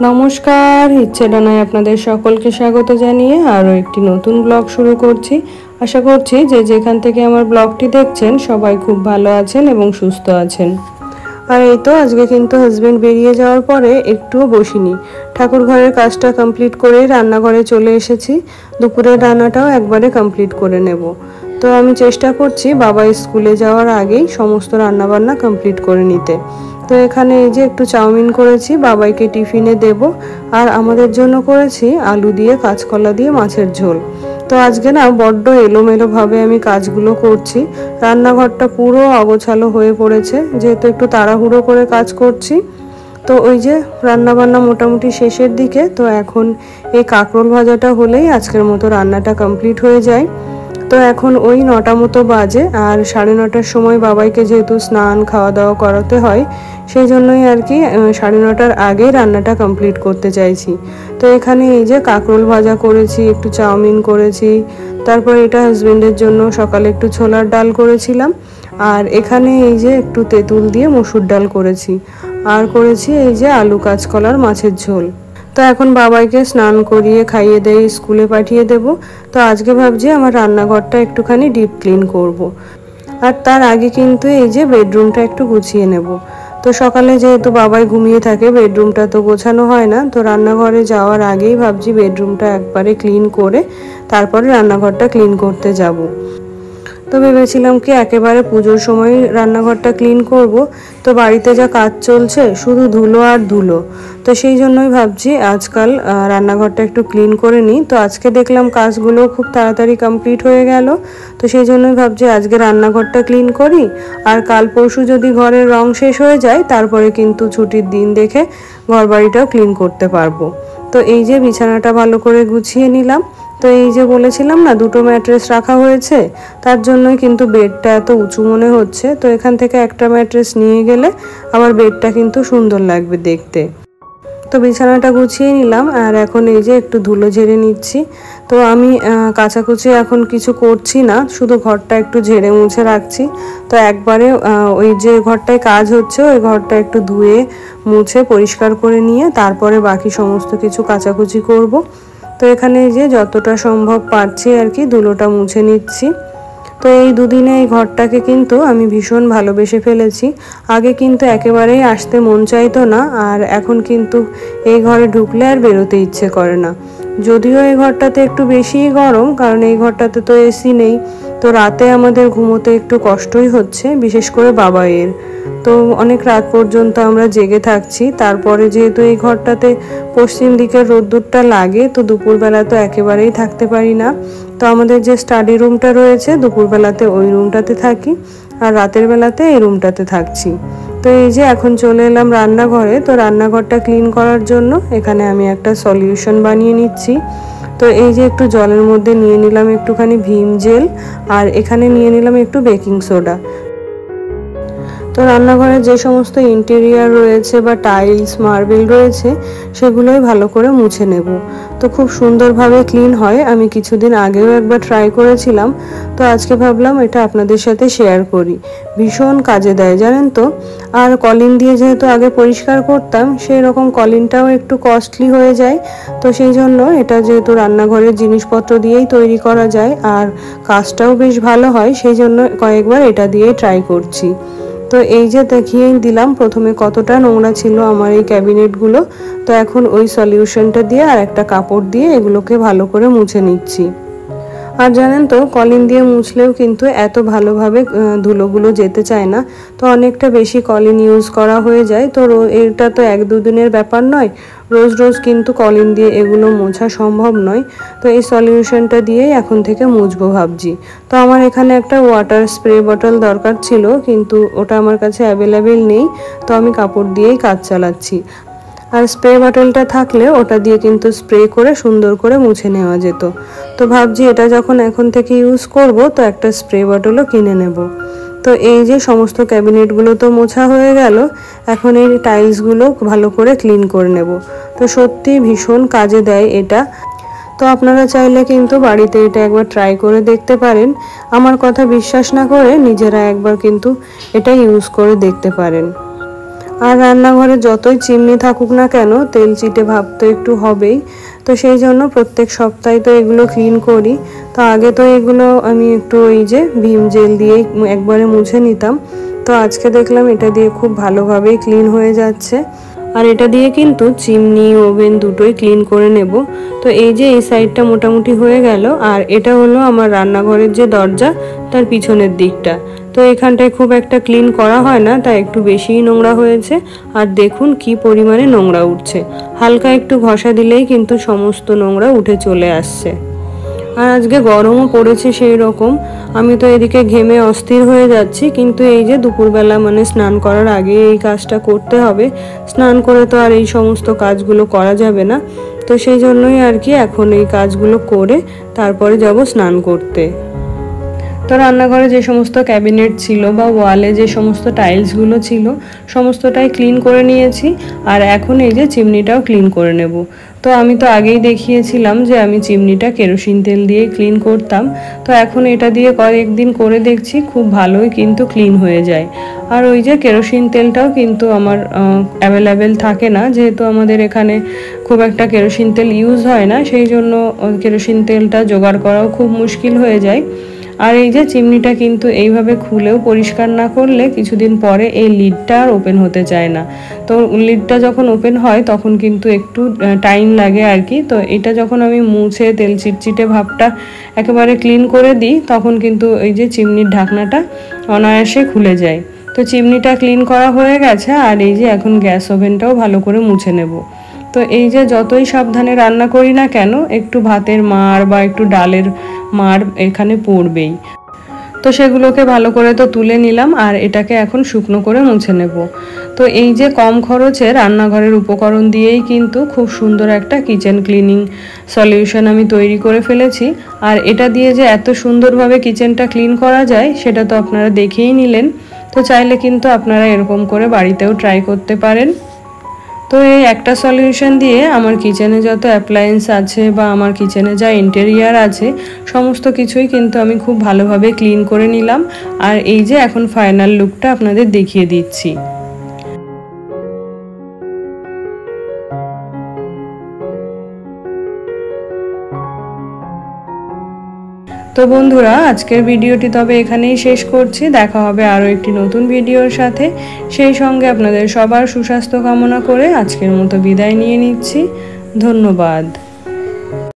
নমস্কার, ইচ্ছে ডানায় আপনাদের সকলকে স্বাগত জানিয়ে আরও একটি নতুন ব্লগ শুরু করছি। আশা করছি যে যেখান থেকে আমার ব্লগটি দেখছেন সবাই খুব ভালো আছেন এবং সুস্থ আছেন। আর এই তো আজকে কিন্তু হাজব্যান্ড বেরিয়ে যাওয়ার পরে একটুও বসিনি, ঠাকুর ঘরের কাজটা কমপ্লিট করে রান্নাঘরে চলে এসেছি। দুপুরের রান্নাটাও একবারে কমপ্লিট করে নেব। তো আমি চেষ্টা করছি বাবা স্কুলে যাওয়ার আগেই সমস্ত রান্নাবান্না কমপ্লিট করে নিতে। তো এখানে এই যে একটু চাউমিন করেছি, বাবাইকে টিফিনে দেব। আর আমাদের জন্য করেছি আলু দিয়ে কাঁচকলা দিয়ে মাছের ঝোল। তো আজকে না বড্ড এলোমেলোভাবে আমি কাজগুলো করছি, রান্নাঘরটা পুরো অগোছালো হয়ে পড়েছে, যেহেতু একটু তাড়াহুড়ো করে কাজ করছি। তো ওই যে রান্নাবান্না মোটামুটি শেষের দিকে। তো এখন এই কাঁকরোল ভাজাটা হলেই আজকের মতো রান্নাটা কমপ্লিট হয়ে যায়। তো এখন ওই 9টা মতো বাজে, আর 9:30টার সময় বাবাইকে যেহেতু স্নান খাওয়া দাওয়া করাতে হয়, সেই জন্যই আর কি 9:30টার আগে রান্নাটা কমপ্লিট করতে চাইছি। তো এখানে এই যে কাঁকরোল ভাজা করেছি, একটু চাউমিন করেছি, তারপর এটা হাজবেন্ডের জন্য সকালে একটু ছোলার ডাল করেছিলাম, আর এখানে এই যে একটু তেঁতুল দিয়ে মসুর ডাল করেছি, আর করেছি এই যে আলু কাঁচকলার মাছের ঝোল। তো এখন বাবাইকে স্নান করিয়ে খাইয়ে দিয়ে স্কুলে পাঠিয়ে দেব। তো আজকে ভাবছি আমার রান্নাঘরটা একটুখানি ডিপ ক্লিন করব। আর তার আগে কিন্তু এই যে বেডরুমটা একটু গুছিয়ে নেব। তো সকালে যেহেতু বাবাই ঘুমিয়ে থাকে, বেডরুমটা তো গোছানো হয় না। তো রান্নাঘরে যাওয়ার আগেই ভাবছি বেডরুমটা একবারে ক্লিন করে তারপরে রান্নাঘরটা ক্লিন করতে যাব। তো ভেবেছিলাম কি একেবারে পুজোর সময় রান্নাঘরটা ক্লিন করব। তো বাড়িতে যা কাজ চলছে শুধু ধুলো আর ধুলো, তো সেই জন্যই ভাবছি আজকাল রান্নাঘরটা একটু ক্লিন করে নিই। তো আজকে দেখলাম কাজগুলো খুব তাড়াতাড়ি কমপ্লিট হয়ে গেল। তো সেই জন্যই ভাবছি আজকে রান্নাঘরটা ক্লিন করি, আর কাল পরশু যদি ঘরের রং শেষ হয়ে যায় তারপরে কিন্তু ছুটির দিন দেখে ঘর বাড়িটাও ক্লিন করতে পারবো। তো এই যে বিছানাটা ভালো করে গুছিয়ে নিলাম। তো এই যে বলেছিলাম না দুটো ম্যাট্রেস রাখা হয়েছে, তার জন্যই কিন্তু বেডটা এত উঁচু মনে হচ্ছে। তো এখান থেকে একটা ম্যাট্রেস নিয়ে গেলে আবার বেডটা কিন্তু সুন্দর লাগবে দেখতে। তো বিছানাটা গুছিয়ে নিলাম, আর এখন এই যে একটু ধুলো ঝেড়ে নিচ্ছি। তো আমি কাচাকুচি এখন কিছু করছি না, শুধু ঘরটা একটু ঝেড়ে মুছে রাখছি। তো একবারে ওই যে ঘরটায় কাজ হচ্ছে ওই ঘরটা একটু ধুয়ে মুছে পরিষ্কার করে নিয়ে তারপরে বাকি সমস্ত কিছু কাচাকুচি করব। তো এখানে যে যতটা সম্ভব পারছি আর কি ধুলোটা মুছে নিচ্ছি। তো এই দুদিনে এই ঘরটাকে কিন্তু আমি ভীষণ ভালোবেসে ফেলেছি। আগে কিন্তু একেবারেই আসতে মন চাইতো না, আর এখন কিন্তু এই ঘরে ঢুকলে আর বেরোতে ইচ্ছে করে না। যদিও এই ঘরটাতে একটু বেশিই গরম, কারণ এই ঘরটাতে তো এসি নেই। তো রাতে আমাদের ঘুমোতে একটু কষ্টই হচ্ছে, বিশেষ করে বাবাইয়ের। তো অনেক রাত পর্যন্ত আমরা জেগে থাকছি। তারপরে যেহেতু এই ঘরটাতে পশ্চিম দিকের রোদ্দুরটা লাগে, তো দুপুরবেলা তো একেবারেই থাকতে পারি না। তো আমাদের যে স্টাডি রুমটা রয়েছে দুপুরবেলাতে ওই রুমটাতে থাকি, আর রাতের বেলাতে এই রুমটাতে থাকছি। তো এই যে এখন চলে এলাম রান্নাঘরে। তো রান্নাঘরটা ক্লিন করার জন্য এখানে আমি একটা সলিউশন বানিয়ে নিচ্ছি। তো এই যে একটু জলের মধ্যে নিয়ে নিলাম একটুখানি ভিম জেল, আর এখানে নিয়ে নিলাম একটু বেকিং সোডা। তো রান্নাঘরে যে সমস্ত ইন্টেরিয়ার রয়েছে বা টাইলস মার্বেল রয়েছে সেগুলোই ভালো করে মুছে নেব। তো খুব সুন্দরভাবে ক্লিন হয়। আমি কিছুদিন আগেও একবার ট্রাই করেছিলাম, তো আজকে ভাবলাম এটা আপনাদের সাথে শেয়ার করি। ভীষণ কাজে দেয় জানেন তো। আর কলিন দিয়ে যেহেতু আগে পরিষ্কার করতাম, সেই রকম কলিনটাও একটু কস্টলি হয়ে যায়। তো সেই জন্য এটা যেহেতু রান্নাঘরের জিনিসপত্র দিয়েই তৈরি করা যায় আর কাজটাও বেশ ভালো হয়, সেই জন্য কয়েকবার এটা দিয়েই ট্রাই করছি। তো এই যে দেখিয়েই দিলাম প্রথমে কতটা নোংরা ছিল আমার এই ক্যাবিনেটগুলো। তো এখন ওই সলিউশনটা দিয়ে আর একটা কাপড় দিয়ে এগুলোকে ভালো করে মুছে নিচ্ছি। আর জানেন তো কলিন দিয়ে মুছলেও কিন্তু এত ভালোভাবে ধুলোগুলো যেতে চায় না। তো অনেকটা বেশি কলিন ইউজ করা হয়ে যায়। তো এটা তো 1-2 দিনের ব্যাপার নয়, রোজ রোজ কিন্তু কলিন দিয়ে এগুলো মোছা সম্ভব নয়। তো এই সলিউশনটা দিয়েই এখন থেকে মুছবো ভাবছি। তো আমার এখানে একটা ওয়াটার স্প্রে বটল দরকার ছিল, কিন্তু ওটা আমার কাছে অ্যাভেলেবেল নেই। তো আমি কাপড় দিয়েই কাজ চালাচ্ছি। আর স্প্রে বটলটা থাকলে ওটা দিয়ে কিন্তু স্প্রে করে সুন্দর করে মুছে নেওয়া যেত। তো ভাবছি এটা যখন এখন থেকে ইউজ করব, তো একটা স্প্রে বটলও কিনে নেব। তো এই যে সমস্ত ক্যাবিনেটগুলো তো মোছা হয়ে গেল, এখন এই টাইলসগুলো ভালো করে ক্লিন করে নেব। তো সত্যি ভীষণ কাজে দেয় এটা। তো আপনারা চাইলে কিন্তু বাড়িতে এটা একবার ট্রাই করে দেখতে পারেন। আমার কথা বিশ্বাস না করে নিজেরা একবার কিন্তু এটা ইউজ করে দেখতে পারেন। আর রান্নাঘরে যতই চিমনি থাকুক না কেন তেল চিটে ভাব তো একটু হবেই। তো সেই জন্য প্রত্যেক সপ্তাহে তো এগুলো ক্লিন করি। তো আগে তো এগুলো আমি একটু ওই যে ভিম জেল দিয়েই একবারে মুছে নিতাম। তো আজকে দেখলাম এটা দিয়ে খুব ভালোভাবেই ক্লিন হয়ে যাচ্ছে। আর এটা দিয়ে কিন্তু চিমনি ওভেন দুটোই ক্লিন করে নেব। তো এই যে এই সাইডটা মোটামুটি হয়ে গেল। আর এটা হলো আমার রান্নাঘরের যে দরজা তার পিছনের দিকটা। তো এখানটায় খুব একটা ক্লিন করা হয় না, তাই একটু বেশিই নোংরা হয়েছে। আর দেখুন কি পরিমাণে নোংরা উঠছে, হালকা একটু ঘষা দিলেই কিন্তু সমস্ত নোংরা উঠে চলে আসছে। আর আজকে গরমও পড়েছে সেই রকম। আমি তো এদিকে ঘেমে অস্থির হয়ে যাচ্ছি, কিন্তু এই যে দুপুরবেলা মানে স্নান করার আগে এই কাজটা করতে হবে। স্নান করে তো আর এই সমস্ত কাজগুলো করা যাবে না। তো সেই জন্যই আর কি এখন এই কাজগুলো করে তারপরে যাব স্নান করতে। তো রান্নাঘরে যে সমস্ত ক্যাবিনেট ছিল বা ওয়ালে যে সমস্ত টাইলসগুলো ছিল সমস্তটাই ক্লিন করে নিয়েছি। আর এখন এই যে চিমনিটাও ক্লিন করে নেব। তো আমি তো আগেই দেখিয়েছিলাম যে আমি চিমনিটা কেরোসিন তেল দিয়ে ক্লিন করতাম। তো এখন এটা দিয়ে কয়েকদিন করে দেখছি খুব ভালোই কিন্তু ক্লিন হয়ে যায়। আর ওই যে কেরোসিন তেলটাও কিন্তু আমার অ্যাভেলেবেল থাকে না, যেহেতু আমাদের এখানে খুব একটা কেরোসিন তেল ইউজ হয় না, সেই জন্য কেরোসিন তেলটা জোগাড় করাও খুব মুশকিল হয়ে যায়। আর এই যে চিমনিটা কিন্তু এইভাবে খুলেও পরিষ্কার না করলে কিছুদিন পরে এই লিডটা আর ওপেন হতে চায় না। তো লিডটা যখন ওপেন হয় তখন কিন্তু একটু টাইম লাগে আর কি। তো এটা যখন আমি মুছে তেল চিটচিটে ভাবটা একেবারে ক্লিন করে দিই তখন কিন্তু এই যে চিমনির ঢাকনাটা অনায়াসে খুলে যায়। তো চিমনিটা ক্লিন করা হয়ে গেছে। আর এই যে এখন গ্যাস ওভেনটাও ভালো করে মুছে নেব। তো এই যে যতই সাবধানে রান্না করি না কেন একটু ভাতের মাড় বা একটু ডালের মাড় এখানে পড়বেই। তো সেগুলোকে ভালো করে তো তুলে নিলাম আর এটাকে এখন শুকনো করে মুছে নেব। তো এই যে কম খরচে রান্নাঘরের উপকরণ দিয়েই কিন্তু খুব সুন্দর একটা কিচেন ক্লিনিং সলিউশন আমি তৈরি করে ফেলেছি। আর এটা দিয়ে যে এত সুন্দরভাবে কিচেনটা ক্লিন করা যায় সেটা তো আপনারা দেখেই নিলেন। তো চাইলে কিন্তু আপনারা এরকম করে বাড়িতেও ট্রাই করতে পারেন। তো এই একটা সলিউশন দিয়ে আমার কিচেনে যত অ্যাপ্লায়েন্স আছে বা আমার কিচেনে যা ইন্টেরিয়ার আছে সমস্ত কিছুই কিন্তু আমি খুব ভালোভাবে ক্লিন করে নিলাম। আর এই যে এখন ফাইনাল লুকটা আপনাদের দেখিয়ে দিচ্ছি। তো বন্ধুরা আজকের ভিডিওটি তবে এখানেই শেষ করছি। দেখা হবে আরও একটি নতুন ভিডিওর সাথে। সেই সঙ্গে আপনাদের সবার সুস্বাস্থ্য কামনা করে আজকের মতো বিদায় নিয়ে নিচ্ছি। ধন্যবাদ।